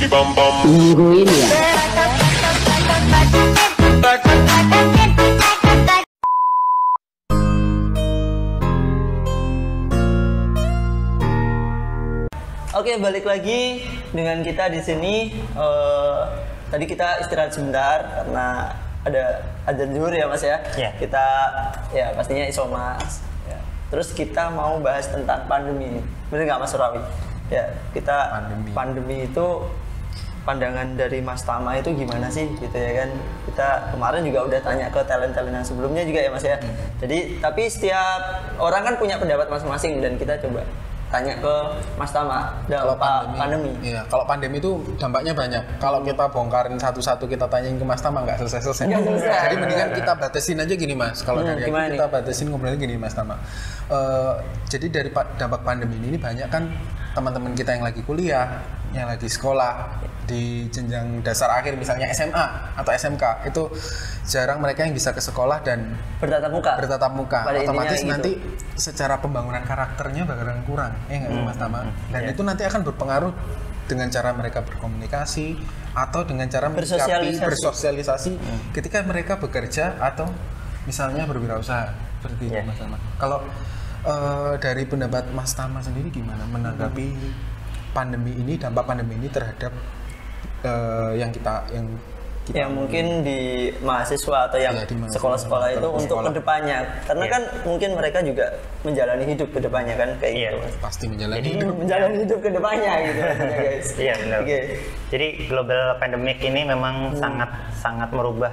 Nungguin ya. Oke, balik lagi dengan kita di sini. Tadi kita istirahat sebentar karena ada azan zuhur ya Mas ya. Yeah. Kita ya pastinya isomas. Ya. Terus kita mau bahas tentang pandemi. Bener nggak Mas Rawi? Ya, kita pandemi itu pandangan dari Mas Tama itu gimana sih gitu ya kan. Kita kemarin juga udah tanya ke talent-talent yang sebelumnya juga ya Mas ya. Jadi tapi setiap orang kan punya pendapat masing-masing dan kita coba tanya ke Mas Tama dampak pandemi. Iya, kalau pandemi itu dampaknya banyak. Kalau kita bongkarin satu-satu kita tanyain ke Mas Tama nggak selesai-selesai. Jadi mendingan kita batasin aja gini Mas. Kalau dari aku kita batasin ngobrolnya gini Mas Tama. Jadi dari dampak pandemi ini banyak kan teman-teman kita yang lagi kuliah, yang lagi sekolah di jenjang dasar akhir misalnya SMA atau SMK itu jarang mereka yang bisa ke sekolah dan bertatap muka. Otomatis nanti secara pembangunan karakternya bakalan kurang nggak sih Mas Tama? Dan itu nanti akan berpengaruh dengan cara mereka berkomunikasi atau dengan cara bersosialisasi ketika mereka bekerja atau misalnya berwirausaha seperti itu Mas Tama. Kalau dari pendapat Mas Tama sendiri gimana menanggapi pandemi ini, dampak pandemi ini terhadap yang mungkin di mahasiswa atau yang sekolah-sekolah itu untuk kedepannya, karena kan mungkin mereka juga menjalani hidup kedepannya kan kayak gitu. Pasti menjalani hidup kedepannya gitu guys. Iya benar. Jadi global pandemic ini memang sangat merubah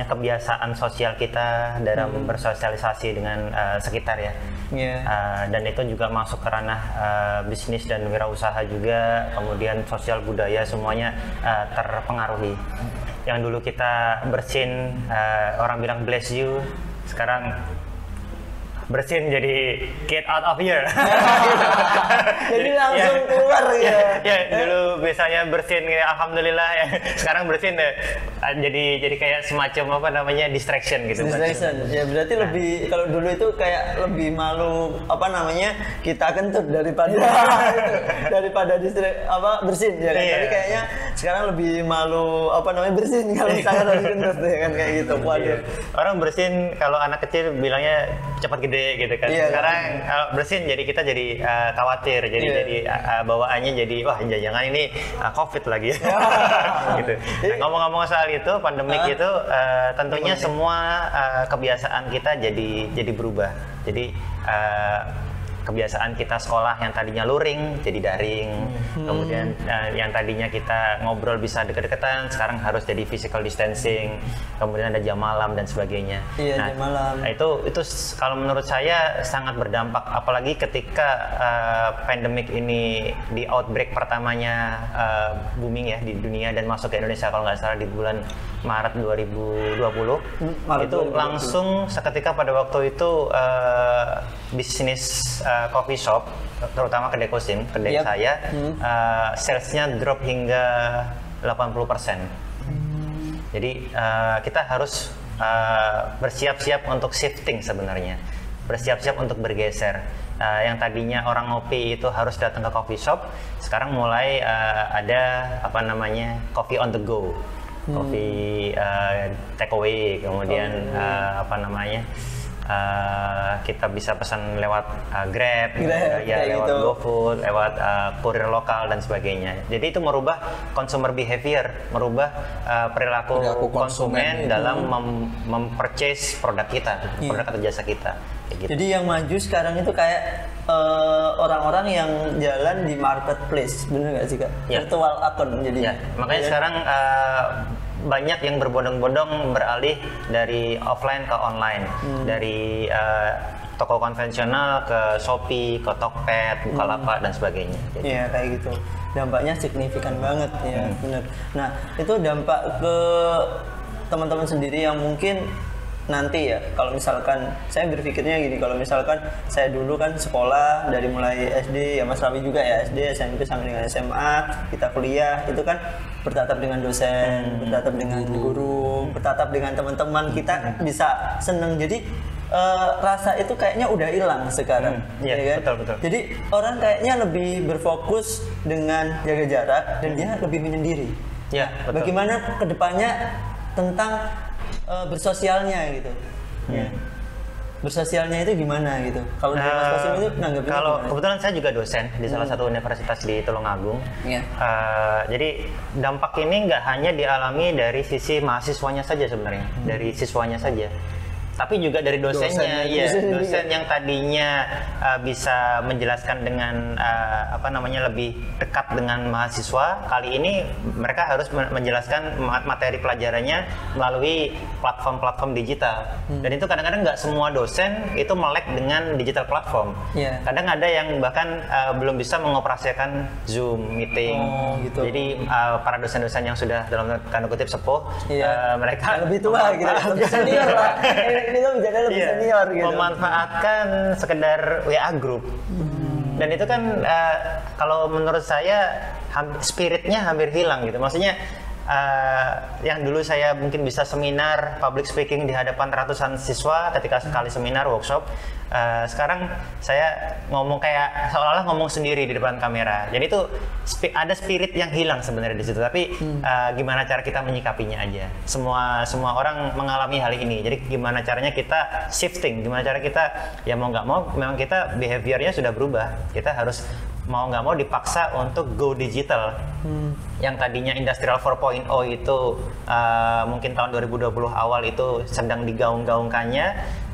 kebiasaan sosial kita dalam bersosialisasi dengan sekitar ya. Dan itu juga masuk ke ranah bisnis dan wirausaha juga, kemudian sosial budaya semuanya terpengaruhi. Yang dulu kita bersin, orang bilang bless you, sekarang bersin jadi get out of here. Jadi langsung keluar gitu. Ya, dulu biasanya bersin alhamdulillah ya. Sekarang bersin jadi kayak semacam distraction gitu. Distraction. Ya berarti lebih, kalau dulu itu kayak lebih malu kita kentut daripada bersin ya kan. Tapi kayaknya sekarang lebih malu bersin kalau misalnya harus kentut ya kan kayak gitu. Waduh. Orang bersin kalau anak kecil bilangnya cepat gede gitu kan. Sekarang bersin jadi kita jadi khawatir, jadi bawaannya jadi wah jangan ini COVID lagi ya. Gitu. Nah, ngomong-ngomong soal itu pandemik itu tentunya semua kebiasaan kita jadi berubah. Jadi kebiasaan kita sekolah yang tadinya luring jadi daring, kemudian yang tadinya kita ngobrol bisa deket-deketan sekarang harus jadi physical distancing, kemudian ada jam malam dan sebagainya. Jam malam. Itu kalau menurut saya sangat berdampak, apalagi ketika pandemik ini di outbreak pertamanya booming ya di dunia dan masuk ke Indonesia kalau nggak salah di bulan Maret 2020. Itu langsung seketika pada waktu itu bisnis coffee shop, terutama kedai Kosim, kedai saya, salesnya drop hingga 80%. Jadi kita harus bersiap-siap untuk shifting sebenarnya, bersiap-siap untuk bergeser. Yang tadinya orang ngopi itu harus datang ke coffee shop, sekarang mulai ada coffee on the go, coffee take away, kemudian kita bisa pesan lewat Grab lewat gitu. GoFood, lewat kurir lokal dan sebagainya. Jadi itu merubah consumer behavior, merubah perilaku konsumen dalam mem-purchase produk kita, produk atau jasa kita. Gitu. Jadi yang maju sekarang itu kayak orang-orang yang jalan di marketplace, bener nggak sih Kak? Virtual account jadinya. Makanya sekarang banyak yang berbondong-bondong beralih dari offline ke online, dari toko konvensional ke Shopee, ke Tokped, Bukalapak dan sebagainya. Iya kayak gitu. Dampaknya signifikan banget ya, benar. Nah itu dampak ke teman-teman sendiri yang mungkin nanti ya, kalau misalkan saya berpikirnya gini, kalau misalkan saya dulu kan sekolah dari mulai SD ya, Mas Rawi juga ya, SD, SMP sampai dengan SMA, kita kuliah itu kan bertatap dengan dosen, bertatap dengan guru, bertatap dengan teman-teman, kita bisa seneng. Jadi rasa itu kayaknya udah hilang sekarang, ya kan? Betul. Jadi orang kayaknya lebih berfokus dengan jaga jarak dan dia lebih menyendiri. Ya, betul. Bagaimana kedepannya tentang bersosialnya gitu? Ya. Bersosialnya itu gimana gitu? Kalau dari Mas Qasim itu nanggapnya kalau gimana? kebetulan saya juga dosen di salah satu universitas di Tulungagung. Jadi dampak ini nggak hanya dialami dari sisi mahasiswanya saja sebenarnya, dari siswanya saja, tapi juga dari dosennya. Dosen yang tadinya bisa menjelaskan dengan lebih dekat dengan mahasiswa, kali ini mereka harus menjelaskan materi pelajarannya melalui platform-platform digital. Dan itu kadang-kadang nggak semua dosen itu melek dengan digital platform. Kadang ada yang bahkan belum bisa mengoperasikan Zoom meeting. Gitu. Jadi para dosen-dosen yang sudah dalam tanda kutip sepuh, mereka lebih tua gitu, lebih senior lah. Ini tuh menjadi lebih senior gitu. Memanfaatkan sekedar WA group. Dan itu kan kalau menurut saya spiritnya hampir hilang gitu. Maksudnya yang dulu saya mungkin bisa seminar public speaking di hadapan ratusan siswa ketika sekali seminar workshop, sekarang saya ngomong kayak seolah-olah ngomong sendiri di depan kamera. Jadi itu ada spirit yang hilang sebenarnya di situ. Tapi gimana cara kita menyikapinya aja. Semua orang mengalami hal ini. Jadi gimana caranya kita shifting, gimana cara kita ya mau nggak mau memang kita behaviornya sudah berubah. Kita harus mau nggak mau dipaksa untuk go digital. Yang tadinya industrial 4.0 itu mungkin tahun 2020 awal itu sedang digaung-gaungkannya,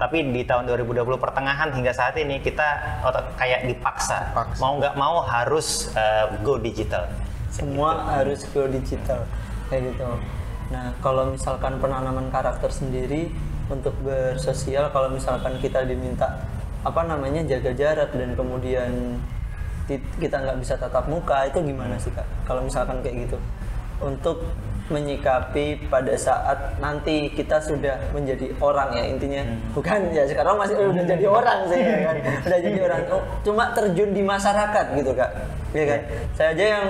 tapi di tahun 2020 pertengahan hingga saat ini kita kayak dipaksa. Mau nggak mau harus go digital. Semua harus go digital kayak gitu. Nah, kalau misalkan penanaman karakter sendiri untuk bersosial, kalau misalkan kita diminta jaga jarak dan kemudian kita nggak bisa tatap muka, itu gimana sih Kak? Kalau misalkan kayak gitu, untuk menyikapi pada saat nanti kita sudah menjadi orang ya intinya, bukan ya sekarang masih udah jadi orang sih ya kan, udah jadi orang, cuma terjun di masyarakat gitu Kak, ya kan? Saya aja yang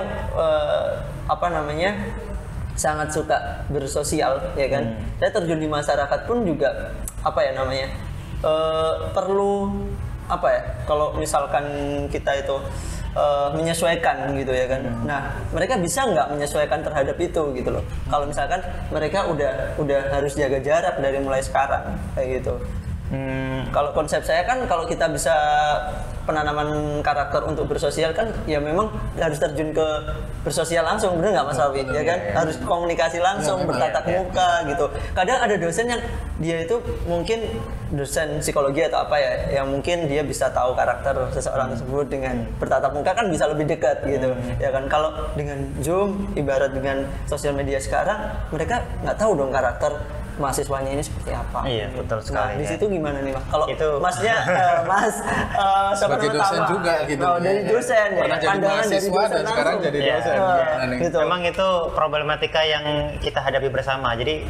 sangat suka bersosial ya kan, saya terjun di masyarakat pun juga perlu kalau misalkan kita itu menyesuaikan gitu ya kan. Nah, mereka bisa nggak menyesuaikan terhadap itu gitu loh. Kalau misalkan mereka udah harus jaga jarak dari mulai sekarang kayak gitu. Kalau konsep saya kan kalau kita bisa penanaman karakter untuk bersosial kan ya memang harus terjun ke bersosial langsung, bener nggak Mas Rawi? Ya kan harus komunikasi langsung, bertatap muka gitu. Kadang ada dosen yang dia itu mungkin dosen psikologi atau apa ya, yang mungkin dia bisa tahu karakter seseorang tersebut dengan bertatap muka kan bisa lebih dekat gitu. Ya kan kalau dengan Zoom ibarat dengan sosial media sekarang mereka nggak tahu dong karakter mahasiswanya ini seperti apa. Iya, betul sekali. Nah, di situ gimana nih, Mas? Kalau itu Masnya sebagai dosen juga gitu. Dari dosen ya. Pernah jadi mahasiswa dan sekarang jadi dosen. Gitu. Memang itu problematika yang kita hadapi bersama. Jadi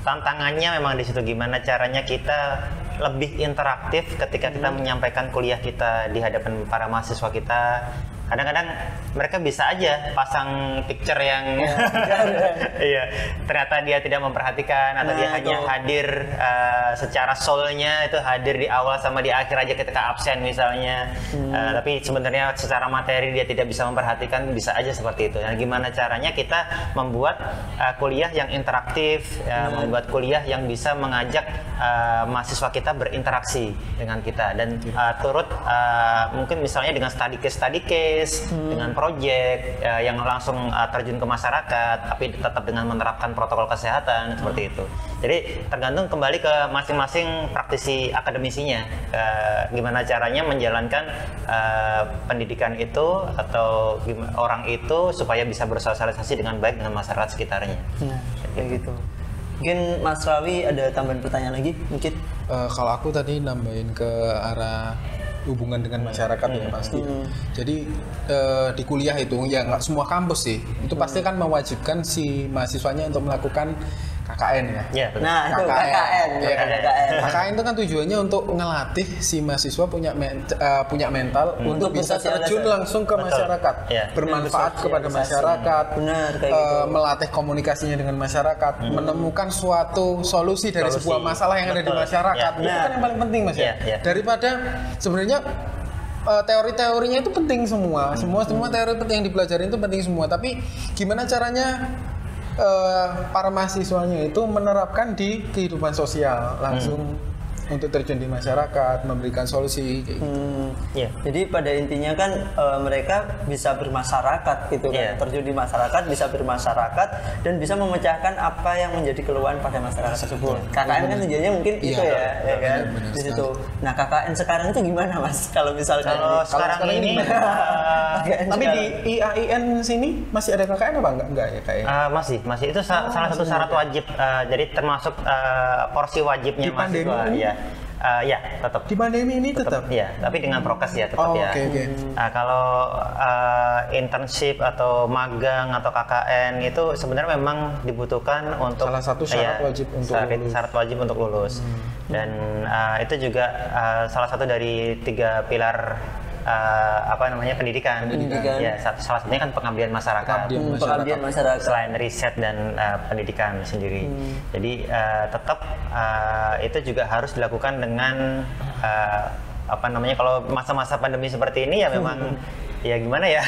tantangannya memang di situ gimana caranya kita lebih interaktif ketika kita menyampaikan kuliah kita di hadapan para mahasiswa kita. Kadang-kadang mereka bisa aja pasang picture yang ternyata dia tidak memperhatikan atau dia hanya hadir secara soul-nya itu hadir di awal sama di akhir aja ketika absen misalnya. Tapi sebenarnya secara materi dia tidak bisa memperhatikan, bisa aja seperti itu. Nah, gimana caranya kita membuat kuliah yang interaktif, membuat kuliah yang bisa mengajak mahasiswa kita berinteraksi dengan kita dan turut mungkin misalnya dengan study case dengan proyek yang langsung terjun ke masyarakat tapi tetap dengan menerapkan protokol kesehatan seperti itu. Jadi tergantung kembali ke masing-masing praktisi akademisinya, gimana caranya menjalankan pendidikan itu atau orang itu supaya bisa bersosialisasi dengan baik dengan masyarakat sekitarnya. Kayak gitu. Mungkin Mas Rawi ada tambahan pertanyaan lagi mungkin? Kalau aku tadi nambahin ke arah hubungan dengan masyarakat ya pasti. Jadi di kuliah itu ya nggak semua kampus sih, itu pasti kan mewajibkan si mahasiswanya untuk melakukan KKN ya. Iya, betul. Nah, itu KKN. Iya, KKN. KKN itu kan tujuannya untuk ngelatih si mahasiswa punya mental untuk bisa terjun langsung ke masyarakat, bermanfaat kepada masyarakat, benar, kayak gitu. melatih komunikasinya dengan masyarakat, menemukan suatu solusi dari sebuah masalah yang ada di masyarakat. Itu kan yang paling penting, Mas ya. Daripada sebenarnya teori-teorinya itu penting semua teori yang dipelajari itu penting semua, tapi gimana caranya para mahasiswanya itu menerapkan di kehidupan sosial langsung untuk terjun di masyarakat, memberikan solusi kayak gitu. Jadi pada intinya kan mereka bisa bermasyarakat gitu kan, terjun di masyarakat, bisa bermasyarakat dan bisa memecahkan apa yang menjadi keluhan pada masyarakat tersebut. KKN kan tujuannya mungkin itu ya kan benar di situ. Nah KKN sekarang itu gimana Mas? Kalau misalkan sekarang ini tapi di IAIN sini masih ada KKN apa enggak ya kayak? Masih itu salah satu syarat wajib, jadi termasuk porsi wajibnya di mahasiswa ya. Tetap. Di pandemi ini tetap? Ya, tapi dengan prokes ya tetap ya. Okay. Kalau internship atau magang atau KKN itu sebenarnya memang dibutuhkan untuk salah satu syarat wajib untuk lulus. Dan itu juga salah satu dari 3 pilar pendidikan. Ya, salah satunya kan pengabdian masyarakat. Selain riset dan pendidikan sendiri. Jadi tetap itu juga harus dilakukan dengan kalau masa-masa pandemi seperti ini ya memang ya gimana ya?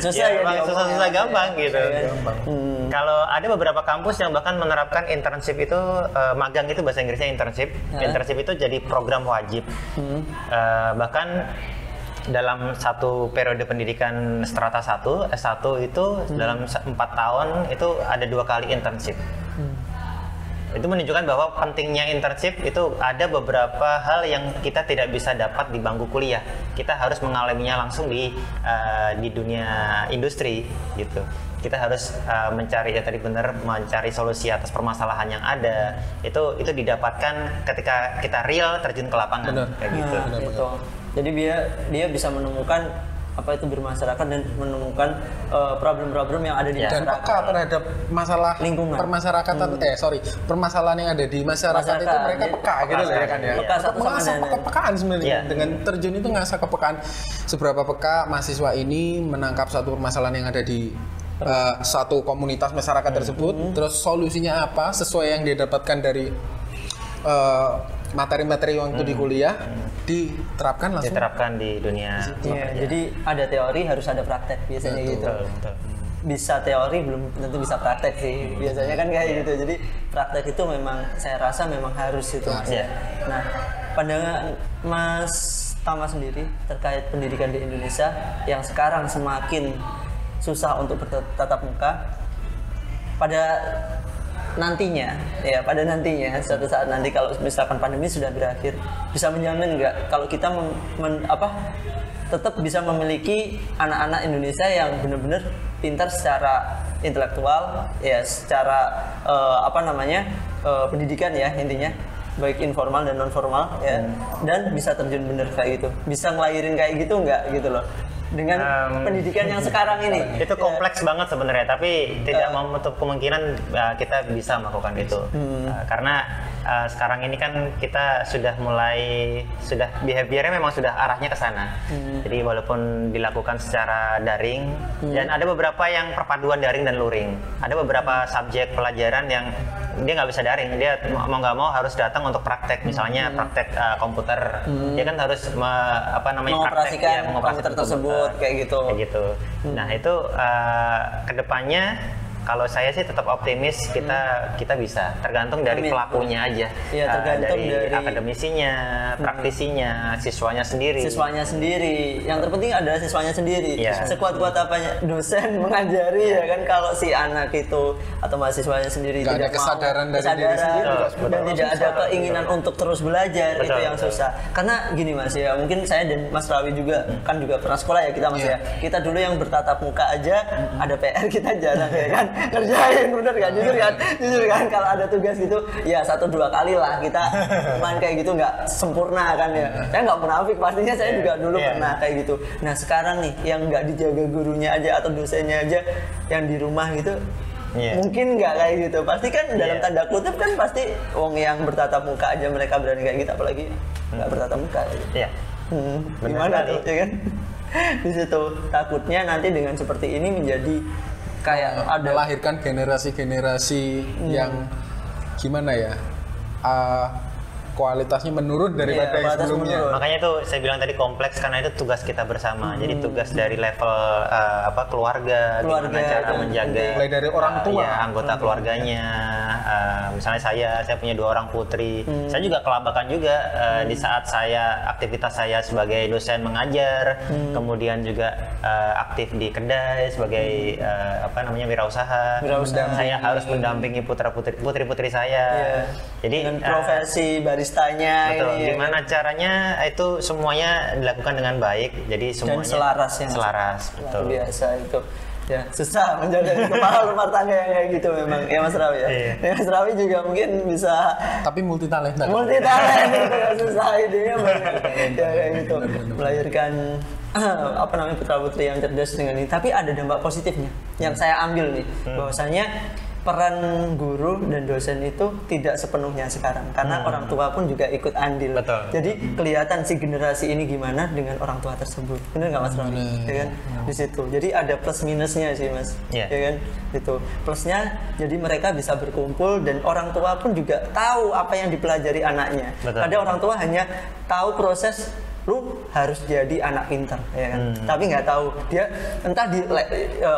Susah gampang gitu. Kalau ada beberapa kampus yang bahkan menerapkan internship itu magang itu bahasa Inggrisnya internship. Internship itu jadi program wajib. Bahkan dalam satu periode pendidikan strata 1, S1 itu dalam 4 tahun itu ada 2 kali internship. Itu menunjukkan bahwa pentingnya internship itu ada beberapa hal yang kita tidak bisa dapat di bangku kuliah. Kita harus mengalaminya langsung di dunia industri gitu. Kita harus mencari solusi atas permasalahan yang ada. Itu didapatkan ketika kita real terjun ke lapangan. Kayak gitu. Betul. Jadi dia bisa menemukan apa itu bermasyarakat dan menemukan problem-problem yang ada di masyarakat. Dan peka terhadap masalah lingkungan, permasyarakatan, permasalahan yang ada di masyarakat itu mereka peka gitu loh ya kan ya. Mengasah kepekaan sebenarnya dengan terjun itu ngasah kepekaan. Seberapa peka mahasiswa ini menangkap satu permasalahan yang ada di satu komunitas masyarakat tersebut, terus solusinya apa sesuai yang dia dapatkan dari materi-materi yang itu di kuliah diterapkan di dunia. Jadi ada teori harus ada praktek biasanya gitu. Betul. Bisa teori belum tentu bisa praktek sih biasanya kan kayak gitu. Jadi praktek itu memang saya rasa memang harus itu. Nah, pandangan Mas Tama sendiri terkait pendidikan di Indonesia yang sekarang semakin susah untuk bertatap muka, pada nantinya suatu saat nanti kalau misalkan pandemi sudah berakhir, bisa menjamin nggak kalau kita tetap bisa memiliki anak-anak Indonesia yang benar-benar pintar secara intelektual ya, secara pendidikan ya intinya, baik informal dan non formal ya, dan bisa terjun bener kayak gitu, bisa ngelahirin kayak gitu nggak gitu loh dengan pendidikan yang sekarang ini. Itu kompleks banget sebenarnya, tapi tidak menutup kemungkinan kita bisa melakukan itu. Karena sekarang ini kan kita sudah behaviornya memang sudah arahnya ke sana. Jadi walaupun dilakukan secara daring, dan ada beberapa yang perpaduan daring dan luring. Ada beberapa subjek pelajaran yang dia nggak bisa daring, dia mau nggak mau harus datang untuk praktek, misalnya praktek komputer. Dia kan harus mengoperasikan komputer tersebut kayak gitu. Nah itu kedepannya kalau saya sih tetap optimis kita bisa, tergantung dari pelakunya aja. Iya, tergantung dari akademisinya, praktisinya, siswanya sendiri. Yang terpenting adalah siswanya sendiri. Sekuat-kuat apanya dosen mengajari ya kan, kalau si anak itu atau mahasiswanya sendiri tidak ada kesadaran dari diri sendiri dan tidak ada keinginan untuk terus belajar, itu yang susah. Karena gini Mas ya, mungkin saya dan Mas Rawi juga kan juga pernah sekolah ya kita Mas ya. Kita dulu yang bertatap muka aja ada PR kita jarang ya kan. Kerjain bener kan, jujur kan kalau ada tugas gitu ya 1-2 kali lah kita main kayak gitu, nggak sempurna kan ya. Saya nggak munafik, pastinya saya juga dulu pernah kayak gitu. Nah sekarang nih yang nggak dijaga gurunya aja atau dosennya aja, yang di rumah gitu, Mungkin nggak kayak gitu. Pasti kan dalam tanda kutip kan pasti wong yang bertatap muka aja mereka berani kayak gitu, apalagi nggak bertatap muka. Iya. Gimana tuh, ya kan? Di situ takutnya nanti dengan seperti ini menjadi kayak ada melahirkan generasi-generasi yang gimana ya? Kualitasnya menurun daripada yang sebelumnya. Makanya itu saya bilang tadi kompleks karena itu tugas kita bersama. Jadi tugas dari level keluarga, gimana cara menjaga mulai dari orang tua, anggota keluarganya. Misalnya saya punya 2 orang putri. Saya juga kelabakan juga di saat aktivitas saya sebagai dosen mengajar, kemudian juga aktif di kedai sebagai wirausaha. Saya harus mendampingi putri-putri saya. Jadi dengan profesi baristanya betul. ini. Gimana caranya itu semuanya dilakukan dengan baik. Jadi semuanya selaras ya. Selaras, betul. Biasa itu. Ya, susah menjaga kepala rumah tangga yang kayak gitu memang. Ya Mas Rawi ya. Iya. Mas Rawi juga mungkin bisa tapi multi talenta. Multi talenta itu ya, susah idenya banyak. Ya kayak gitu. Melahirkan putra-putri yang cerdas dengan ini. Tapi ada dampak positifnya yang saya ambil nih. Bahwasanya peran guru dan dosen itu tidak sepenuhnya sekarang karena orang tua pun juga ikut andil. Betul. Jadi kelihatan si generasi ini gimana dengan orang tua tersebut. Benar nggak Mas Roni? Ya kan? Di situ. Jadi ada plus minusnya sih Mas. Ya kan? Itu plusnya jadi mereka bisa berkumpul dan orang tua pun juga tahu apa yang dipelajari anaknya. Betul. Ada orang tua hanya tahu proses lu harus jadi anak pintar, ya kan? Tapi nggak tahu dia entah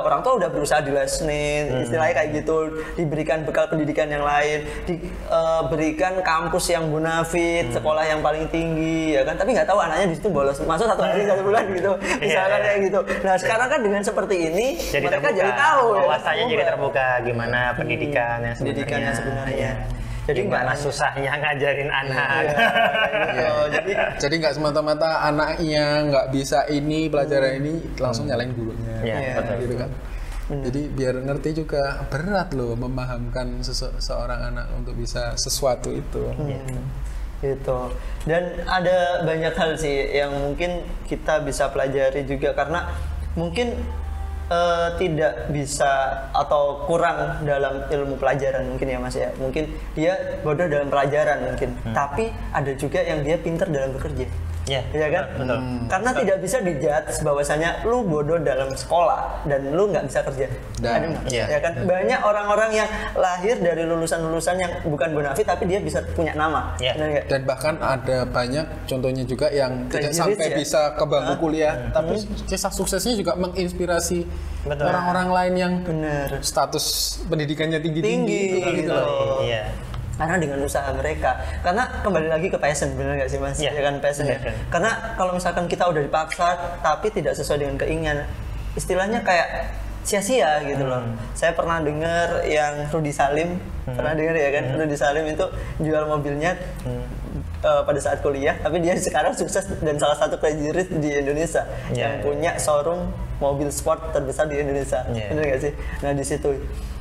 orang tua udah berusaha dilesnin, istilahnya kayak gitu, diberikan bekal pendidikan yang lain, diberikan kampus yang bonafit, sekolah yang paling tinggi, ya kan? Tapi nggak tahu anaknya di situ bolos masuk 1 hari 1 bulan gitu, misalkan kayak gitu. Nah sekarang kan dengan seperti ini jadi mereka terbuka, jadi tahu, wawasannya jadi terbuka gimana pendidikan yang sebenarnya. Jadi gimana susahnya ngajarin anak. Jadi nggak semata-mata anaknya nggak bisa ini pelajaran ini langsung nyalain gurunya. Betul. Gitu kan. Jadi biar ngerti juga berat loh memahamkan seorang anak untuk bisa sesuatu itu. Gitu. Dan ada banyak hal sih yang mungkin kita bisa pelajari juga karena mungkin tidak bisa atau kurang dalam ilmu pelajaran mungkin ya Mas ya. Mungkin dia bodoh dalam pelajaran mungkin, tapi ada juga yang dia pintar dalam bekerja. Ya kan? Betul. Karena tidak bisa dijudge bahwasanya lu bodoh dalam sekolah dan lu nggak bisa kerja. Ada nggak? Ya kan? Banyak orang-orang yang lahir dari lulusan-lulusan yang bukan bonafit tapi dia bisa punya nama. Dan bahkan ada banyak contohnya juga yang tidak sampai bisa ke bangku kuliah, tapi kisah suksesnya juga menginspirasi orang-orang lain yang status pendidikannya tinggi-tinggi gitu loh. Karena dengan usaha mereka, karena kembali lagi ke passion, benar nggak sih Mas? Ya kan passion ya. Karena kalau misalkan kita udah dipaksa tapi tidak sesuai dengan keinginan, istilahnya kayak sia-sia gitu loh. Saya pernah dengar yang Rudy Salim, pernah dengar ya kan? Rudy Salim itu jual mobilnya pada saat kuliah, tapi dia sekarang sukses dan salah satu plagiaris di Indonesia yang punya showroom mobil sport terbesar di Indonesia. Benar nggak sih? Nah di situ.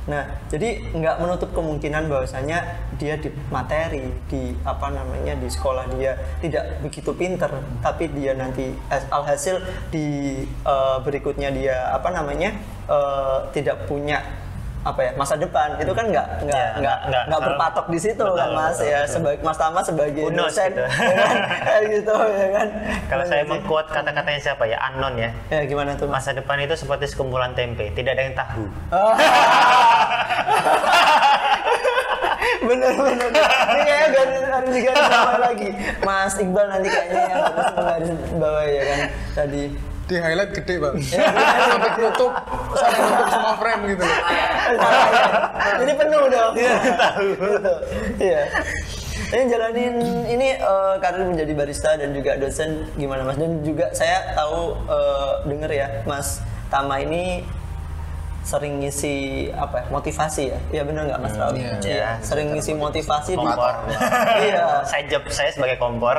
Nah, jadi nggak menutup kemungkinan bahwasanya dia di materi, di di sekolah dia tidak begitu pinter, tapi dia nanti alhasil di berikutnya dia tidak punya masa depan itu kan nggak berpatok di situ kan Mas ya. Sebagai Mas Tama sebagai dosen gitu ya kan. Kalau saya mengquote kata-katanya siapa ya, Anon ya. Ya gimana tuh Mas? Masa depan itu seperti sekumpulan tempe, tidak ada yang tahu. Bener. Ini kayaknya harus digaris bawah lagi. Mas Iqbal nanti kayaknya yang harus menggaris bawah ya kan tadi. Di highlight gede Bang. Sampai tutup semua frame gitu. Jadi penuh dong. Tahu. Iya. Ini jalanin ini karir menjadi barista dan juga dosen gimana Mas? Dan juga saya tahu dengar ya Mas Tama ini sering ngisi motivasi ya? Iya benar nggak Mas Rawi? Iya. Sering ngisi motivasi kompor. Iya. Saya sebagai kompor.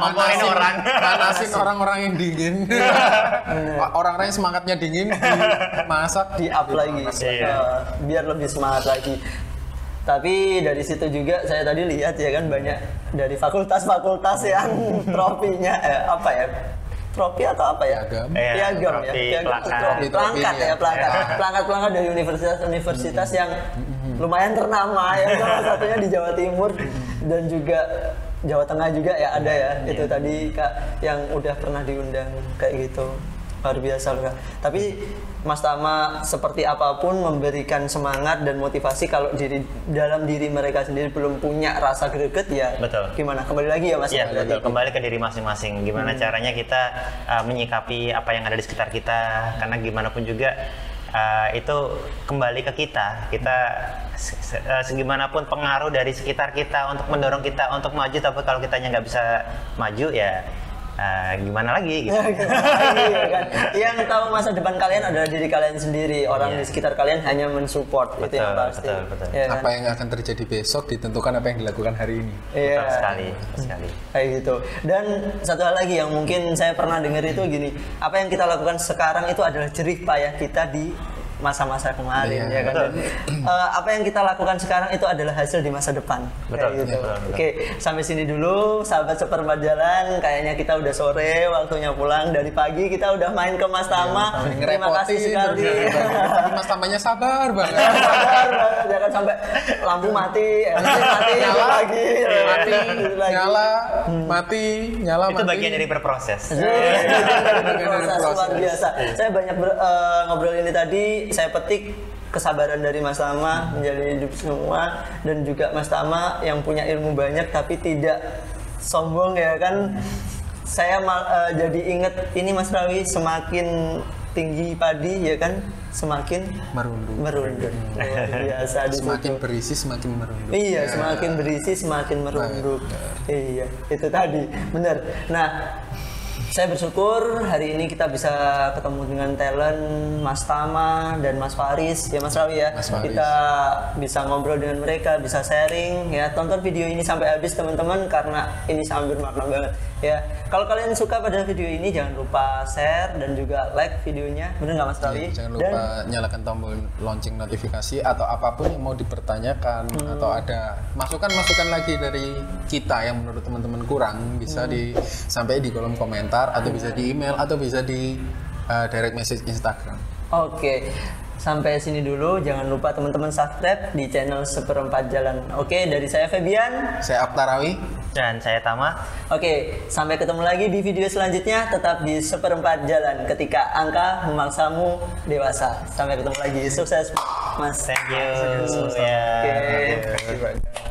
Manasin orang-orang yang dingin. Orang-orang yang semangatnya dingin dimasak, di-up lagi. Biar lebih semangat lagi. Tapi dari situ juga saya tadi lihat ya kan banyak dari fakultas-fakultas yang trofinya trofi atau apa ya? Piagam ya. Pelangkat dari universitas-universitas yang lumayan ternama ya, salah satunya di Jawa Timur dan juga Jawa Tengah juga ya ada ya. Itu tadi Kak yang udah pernah diundang kayak gitu. Luar biasa loh Kak. Tapi Mas Tama seperti apapun memberikan semangat dan motivasi kalau dalam diri mereka sendiri belum punya rasa greget ya. Betul. Gimana? Kembali lagi ya Mas. Iya, betul. Kembali ke diri masing-masing. Gimana caranya kita menyikapi apa yang ada di sekitar kita, karena gimana pun juga itu kembali ke kita. Kita segimanapun pengaruh dari sekitar kita untuk mendorong kita untuk maju, tapi kalau kitanya nggak bisa maju ya gimana lagi gitu. Kan? Yang tahu masa depan kalian adalah diri kalian sendiri. Orang di sekitar kalian hanya mensupport. Betul, itu yang pasti. Betul. Ya, kan? Apa yang akan terjadi besok ditentukan apa yang dilakukan hari ini. Betul sekali. Kayak gitu. Dan satu hal lagi yang mungkin saya pernah dengar itu gini, apa yang kita lakukan sekarang itu adalah jerih payah kita di masa-masa kemarin ya kan. Apa yang kita lakukan sekarang itu adalah hasil di masa depan. Betul, gitu. betul. Oke, sampai sini dulu sahabat seperempat jalan. Kayaknya kita udah sore, waktunya pulang. Dari pagi kita udah main ke Mas Tama. Terima kasih sekali. Mas Tamanya sabar banget. Sabar banget, jangan sampai lampu mati, nyala lagi, mati, nyala. Itu bagian dari berproses. Proses luar biasa. Saya banyak ngobrol ini tadi. Saya petik kesabaran dari Mas Tama menjalani hidup semua, dan juga Mas Tama yang punya ilmu banyak tapi tidak sombong ya kan. Saya jadi inget ini Mas Rawi, semakin tinggi padi ya kan semakin merunduk. Biasa semakin berisi semakin merunduk. Iya, semakin berisi semakin merunduk. Iya, itu tadi benar. Nah, saya bersyukur hari ini kita bisa ketemu dengan talent Mas Tama dan Mas Faris ya Mas Rawi ya. Kita bisa ngobrol dengan mereka, bisa sharing ya. Tonton video ini sampai habis teman-teman karena ini sambil makna banget ya. Kalau kalian suka pada video ini jangan lupa share dan juga like videonya. Bener nggak Mas Rawi? Jangan lupa nyalakan tombol lonceng notifikasi atau apapun yang mau dipertanyakan atau ada masukan-masukan lagi dari kita yang menurut teman-teman kurang bisa sampai di kolom komentar atau bisa di email atau bisa di direct message Instagram. Oke. Sampai sini dulu, jangan lupa teman-teman subscribe di channel Seperempat Jalan. Oke, dari saya Febian, saya Aktarawi, dan saya Tama. Oke, sampai ketemu lagi di video selanjutnya. Tetap di Seperempat Jalan ketika angka memaksamu dewasa. Sampai ketemu lagi, sukses Mas. Thank you. Oke.